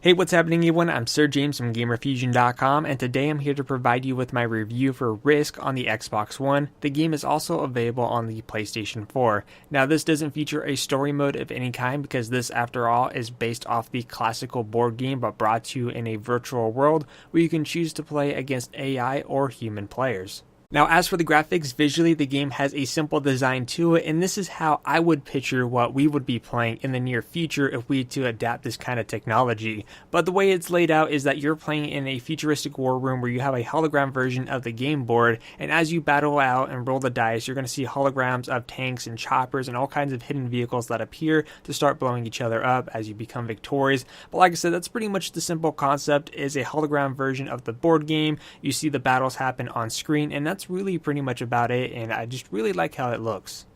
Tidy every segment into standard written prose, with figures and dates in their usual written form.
Hey, what's happening everyone? I'm Sir James from Gamerfuzion.com, and today I'm here to provide you with my review for Risk on the Xbox One. The game is also available on the PlayStation 4. Now, this doesn't feature a story mode of any kind because this, after all, is based off the classical board game but brought to you in a virtual world where you can choose to play against AI or human players. Now, as for the graphics, visually the game has a simple design to it, and this is how I would picture what we would be playing in the near future if we to adapt this kind of technology. But the way it's laid out is that you're playing in a futuristic war room where you have a hologram version of the game board, and as you battle out and roll the dice, you're going to see holograms of tanks and choppers and all kinds of hidden vehicles that appear to start blowing each other up as you become victorious. But like I said, that's pretty much the simple concept, is a hologram version of the board game. You see the battles happen on screen, and that's really pretty much about it, and I just really like how it looks.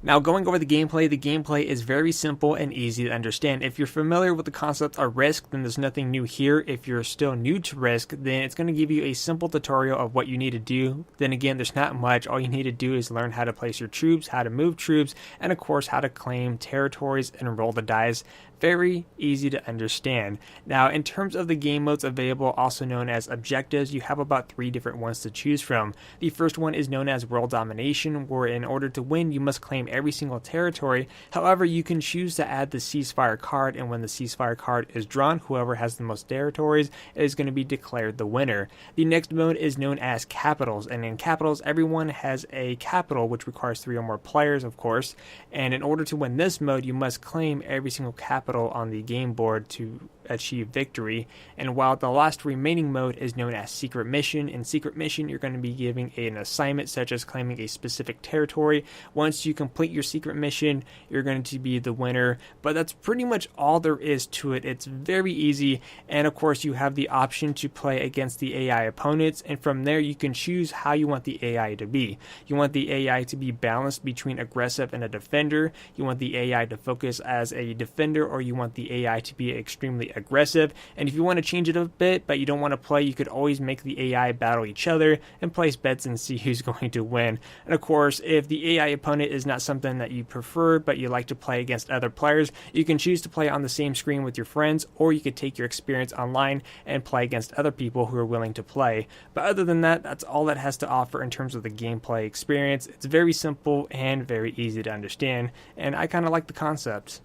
Now, going over the gameplay is very simple and easy to understand. If you're familiar with the concept of Risk, then there's nothing new here. If you're still new to Risk, then it's going to give you a simple tutorial of what you need to do. Then again, there's not much. All you need to do is learn how to place your troops, how to move troops, and of course how to claim territories and roll the dice. Very easy to understand. Now, in terms of the game modes available, also known as objectives, you have about 3 different ones to choose from. The first one is known as World Domination, where in order to win, you must claim every single territory. However, you can choose to add the ceasefire card, and when the ceasefire card is drawn, whoever has the most territories is going to be declared the winner. The next mode is known as Capitals, and in Capitals, everyone has a capital, which requires 3 or more players, of course, and in order to win this mode, you must claim every single capital on the game board to achieve victory. And while the last remaining mode is known as Secret Mission, in Secret Mission you're going to be giving an assignment such as claiming a specific territory. Once you complete your secret mission, you're going to be the winner. But that's pretty much all there is to it. It's very easy, and of course you have the option to play against the AI opponents, and from there you can choose how you want the AI to be. You want the AI to be balanced between aggressive and a defender. You want the AI to focus as a defender, or you want the AI to be extremely aggressive. And if you want to change it a bit but you don't want to play, you could always make the AI battle each other and place bets and see who's going to win. And of course, if the AI opponent is not something that you prefer but you like to play against other players, you can choose to play on the same screen with your friends, or you could take your experience online and play against other people who are willing to play. But other than that, that's all it has to offer in terms of the gameplay experience. It's very simple and very easy to understand, and I kind of like the concept.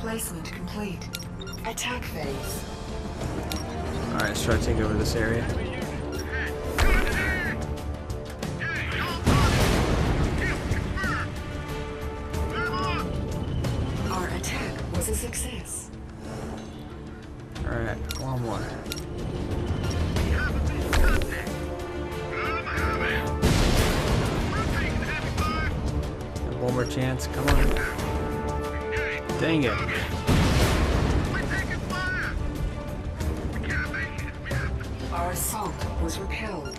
Placement complete. Attack phase. Alright, let's try to take over this area. Our attack was a success. Alright, one more. And one more chance, come on. Dang it. Our assault was repelled.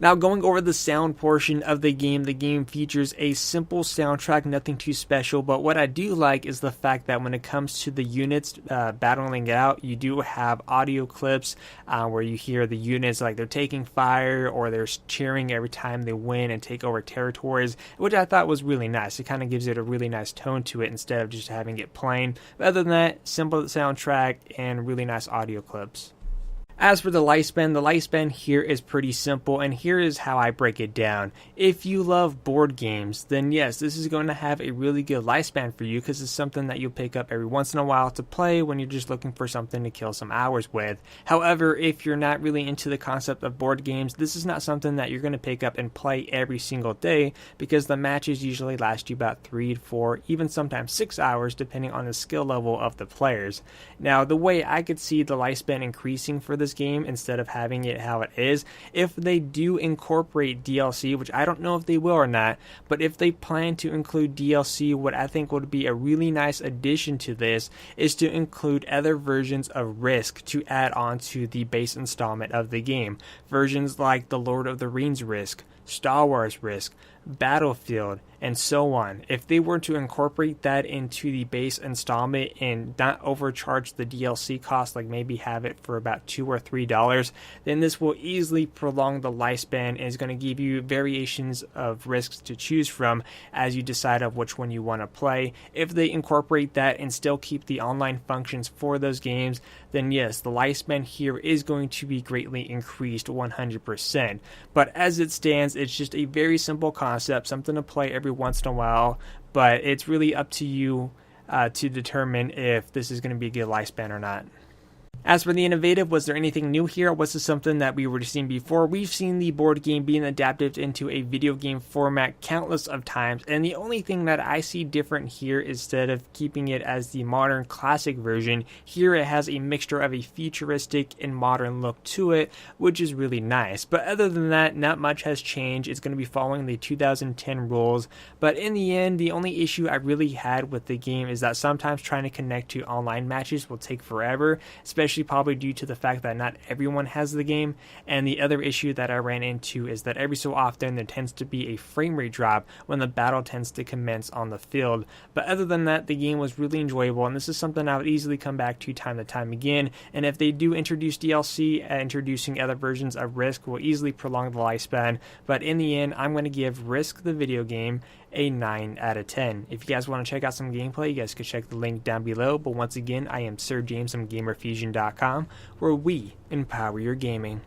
Now, going over the sound portion of the game features a simple soundtrack, nothing too special, but what I do like is the fact that when it comes to the units battling it out, you do have audio clips where you hear the units like they're taking fire or they're cheering every time they win and take over territories, which I thought was really nice. It kind of gives it a really nice tone to it instead of just having it plain. But other than that, simple soundtrack and really nice audio clips. As for the lifespan here is pretty simple, and here is how I break it down. If you love board games, then yes, this is going to have a really good lifespan for you because it's something that you'll pick up every once in a while to play when you're just looking for something to kill some hours with. However, if you're not really into the concept of board games, this is not something that you're going to pick up and play every single day because the matches usually last you about 3 to 4, even sometimes 6 hours depending on the skill level of the players. Now, the way I could see the lifespan increasing for this game instead of having it how it is, if they do incorporate DLC, which I don't know if they will or not, but if they plan to include DLC, what I think would be a really nice addition to this is to include other versions of Risk to add on to the base installment of the game. Versions like the Lord of the Rings Risk, Star Wars Risk, Battlefield, and so on. If they were to incorporate that into the base installment and not overcharge the DLC cost, like maybe have it for about $2 or $3, then this will easily prolong the lifespan and is going to give you variations of risks to choose from as you decide of which one you want to play. If they incorporate that and still keep the online functions for those games, then yes, the lifespan here is going to be greatly increased 100%. But as it stands, it's just a very simple concept, something to play every once in a while, but it's really up to you to determine if this is going to be a good lifespan or not. As for the innovative, was there anything new here? Was this something that we were seeing before? We've seen the board game being adapted into a video game format countless of times, and the only thing that I see different here, instead of keeping it as the modern classic version, here it has a mixture of a futuristic and modern look to it, which is really nice. But other than that, not much has changed. It's going to be following the 2010 rules, but in the end, the only issue I really had with the game is that sometimes trying to connect to online matches will take forever, especially probably due to the fact that not everyone has the game. And the other issue that I ran into is that every so often there tends to be a frame rate drop when the battle tends to commence on the field. But other than that, the game was really enjoyable, and this is something I would easily come back to time again. And if they do introduce DLC, introducing other versions of Risk will easily prolong the lifespan. But in the end, I'm going to give Risk the video game a 9 out of 10. If you guys want to check out some gameplay, you guys can check the link down below. But once again, I am Sir James from Gamerfuzion.com, where we empower your gaming.